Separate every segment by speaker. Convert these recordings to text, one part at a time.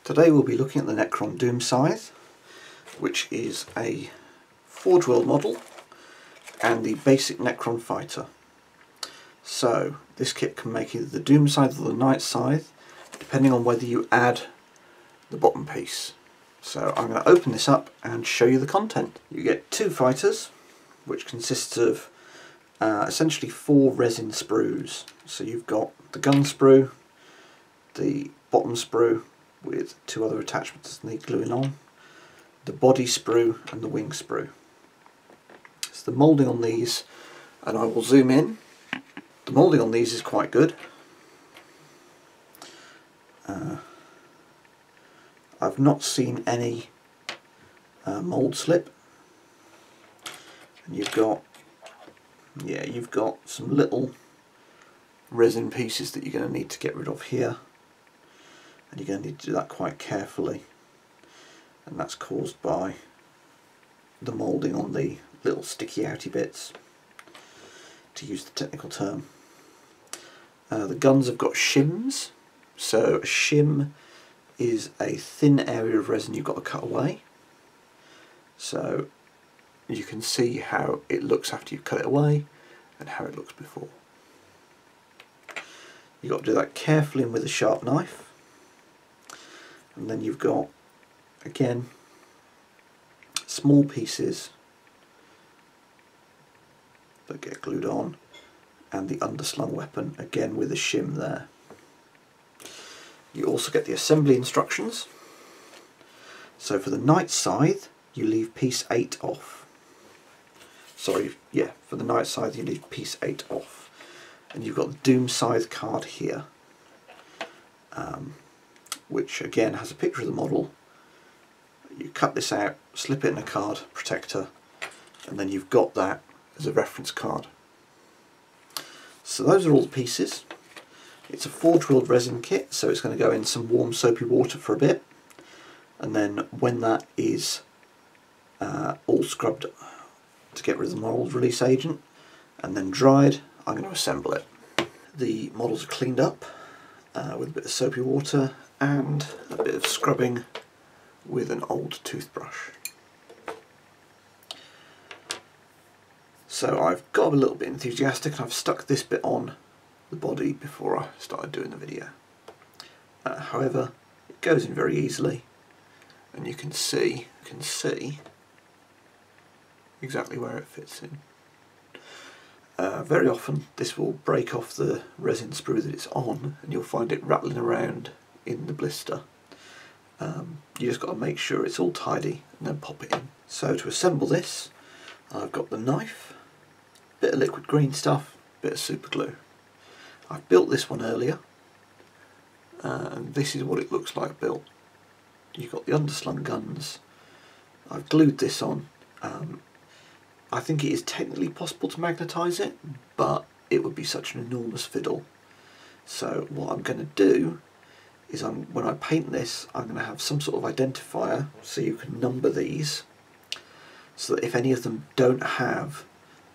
Speaker 1: Today we'll be looking at the Necron Doom Scythe, which is a Forgeworld model and the basic Necron fighter. So this kit can make either the Doom Scythe or the Night Scythe, depending on whether you add the bottom piece. So I'm going to open this up and show you the content. You get two fighters, which consists of essentially 4 resin sprues. So you've got the gun sprue, the bottom sprue with 2 other attachments that need gluing on, the body sprue and the wing sprue. So the moulding on these, and I will zoom in, the moulding on these is quite good. I've not seen any mould slip, and you've got some little resin pieces that you're going to need to get rid of here, and you're going to need to do that quite carefully, and that's caused by the moulding on the little sticky outy bits, to use the technical term. The guns have got shims. So a shim is a thin area of resin you've got to cut away. So you can see how it looks after you cut it away and how it looks before. You've got to do that carefully and with a sharp knife. And then you've got, again, small pieces that get glued on, and the underslung weapon, again with a shim there. You also get the assembly instructions. So for the Night Scythe, you leave piece 8 off. For the Night Scythe you leave piece 8 off. And you've got the Doom Scythe card here, which again has a picture of the model. You cut this out, slip it in a card protector, and then you've got that as a reference card. So those are all the pieces. It's a Forgeworld resin kit, so it's going to go in some warm soapy water for a bit, and then when that is all scrubbed to get rid of the mold release agent and then dried, I'm going to assemble it. The models are cleaned up with a bit of soapy water and a bit of scrubbing with an old toothbrush. So I've got a little bit enthusiastic and I've stuck this bit on the body before I started doing the video. However, it goes in very easily, and you can see exactly where it fits in. Very often this will break off the resin sprue that it's on, and you'll find it rattling around in the blister. You just got to make sure it's all tidy and then pop it in. So to assemble this, I've got the knife, bit of liquid green stuff, bit of super glue. I built this one earlier, and this is what it looks like built. You've got the underslung guns. I've glued this on. I think it is technically possible to magnetise it, but it would be such an enormous fiddle. So what I'm going to do is when I paint this, I'm going to have some sort of identifier so you can number these, so that if any of them don't have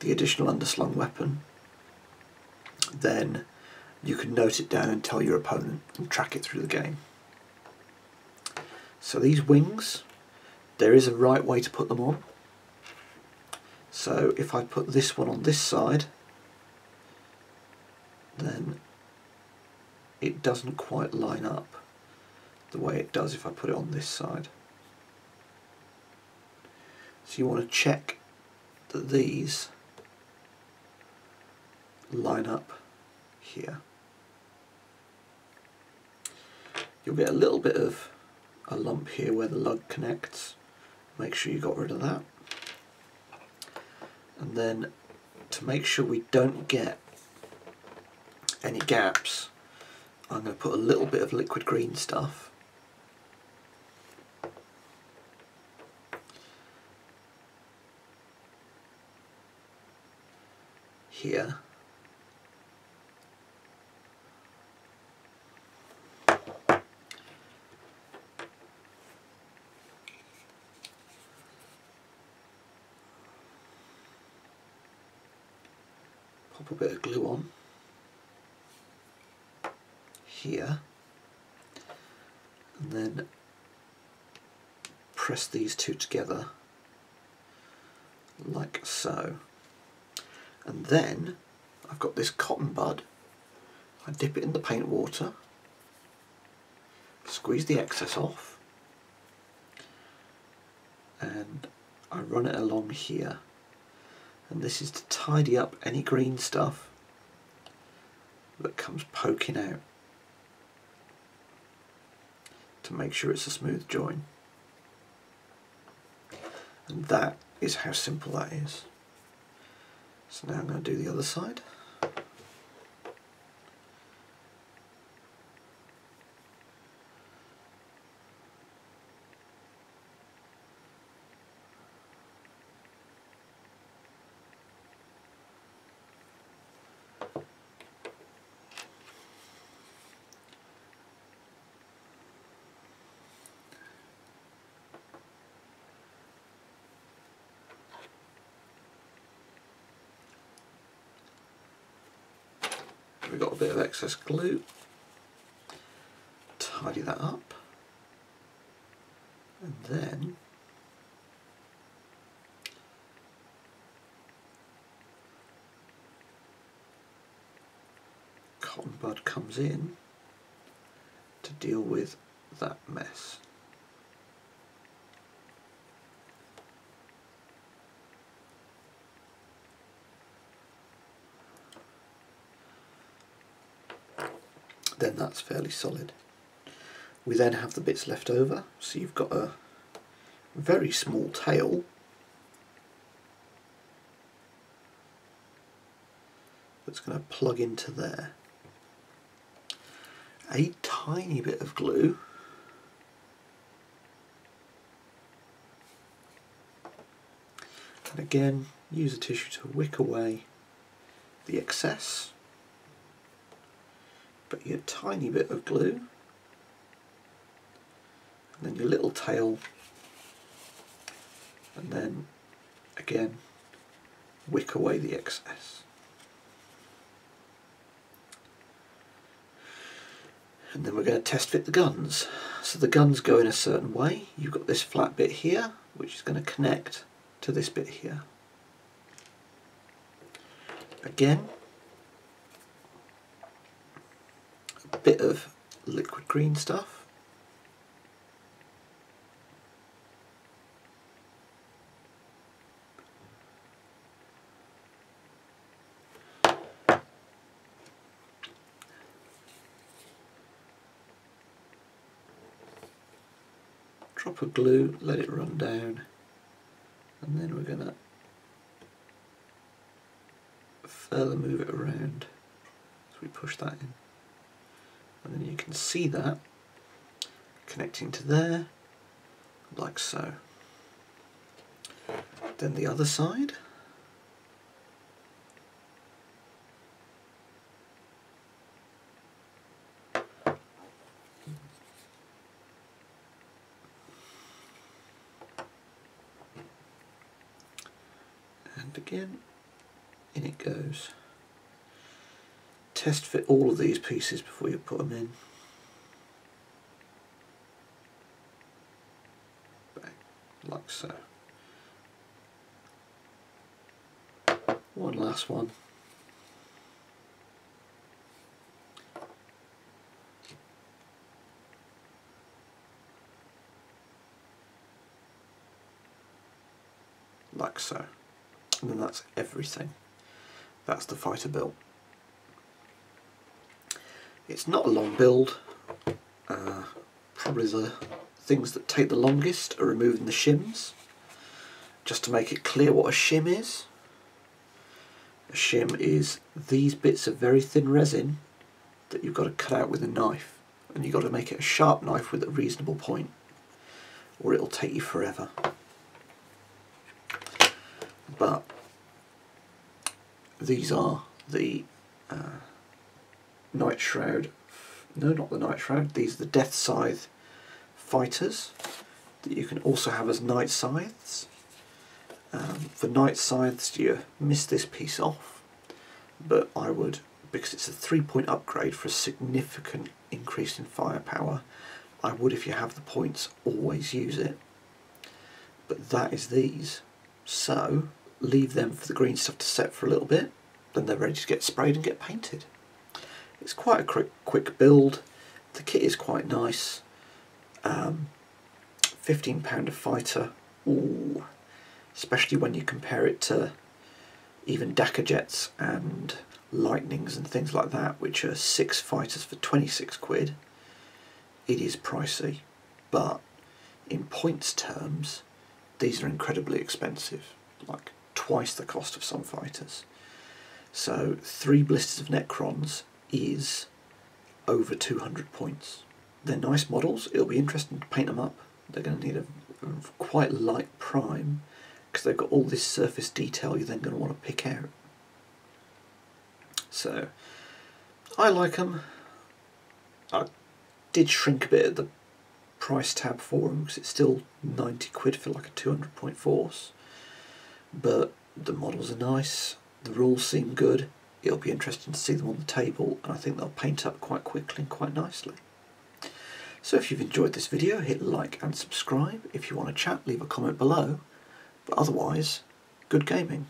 Speaker 1: the additional underslung weapon, then you can note it down and tell your opponent and track it through the game. So these wings, there is a right way to put them on. So if I put this one on this side, then it doesn't quite line up the way it does if I put it on this side. So you want to check that these line up here. You'll get a little bit of a lump here where the lug connects. Make sure you got rid of that. And then to make sure we don't get any gaps, I'm going to put a little bit of liquid green stuff here. Pop a bit of glue on here, and then press these two together like so. And then I've got this cotton bud. I dip it in the paint water, squeeze the excess off, and I run it along here. And this is to tidy up any green stuff that comes poking out, to make sure it's a smooth join. And that is how simple that is. So now I'm going to do the other side. We've got a bit of excess glue, tidy that up, and then cotton bud comes in to deal with that mess. Then that's fairly solid. We then have the bits left over, so you've got a very small tail that's going to plug into there. A tiny bit of glue, and again use a tissue to wick away the excess. But your tiny bit of glue, and then your little tail, and then again wick away the excess. And then we're going to test fit the guns. So the guns go in a certain way. You've got this flat bit here, which is going to connect to this bit here. Again, bit of liquid green stuff, drop of glue, let it run down, and then we're going to further move it around as we push that in. And then you can see that connecting to there, like so. Then the other side. And again, in it goes. Test fit all of these pieces before you put them in. Like so. One last one. Like so. And then that's everything. That's the fighter built. It's not a long build. Probably the things that take the longest are removing the shims. Just to make it clear what a shim is. A shim is these bits of very thin resin that you've got to cut out with a knife, and you've got to make it a sharp knife with a reasonable point, or it'll take you forever. But these are the Night Shroud, no, not the Night Shroud, these are the Death Scythe fighters that you can also have as Night Scythes. For Night Scythes you miss this piece off, but I would, because it's a 3-point upgrade for a significant increase in firepower, I would, if you have the points, always use it. but that is these. So leave them for the green stuff to set for a little bit, then they're ready to get sprayed and get painted. It's quite a quick build. The kit is quite nice. £15 a fighter. Ooh, especially when you compare it to even Dakar Jets and Lightnings and things like that, which are 6 fighters for 26 quid. It is pricey, but in points terms, these are incredibly expensive, like twice the cost of some fighters. So 3 blisters of Necrons is over 200 points. They're nice models. It'll be interesting to paint them up. They're going to need a quite light prime because they've got all this surface detail you're then going to want to pick out. So I like them. I did shrink a bit at the price tab for them because it's still 90 quid for like a 200 point force, but the models are nice, the rules seem good. It'll be interesting to see them on the table, and I think they'll paint up quite quickly and quite nicely. So if you've enjoyed this video, hit like and subscribe. If you want to chat, leave a comment below, but otherwise, good gaming.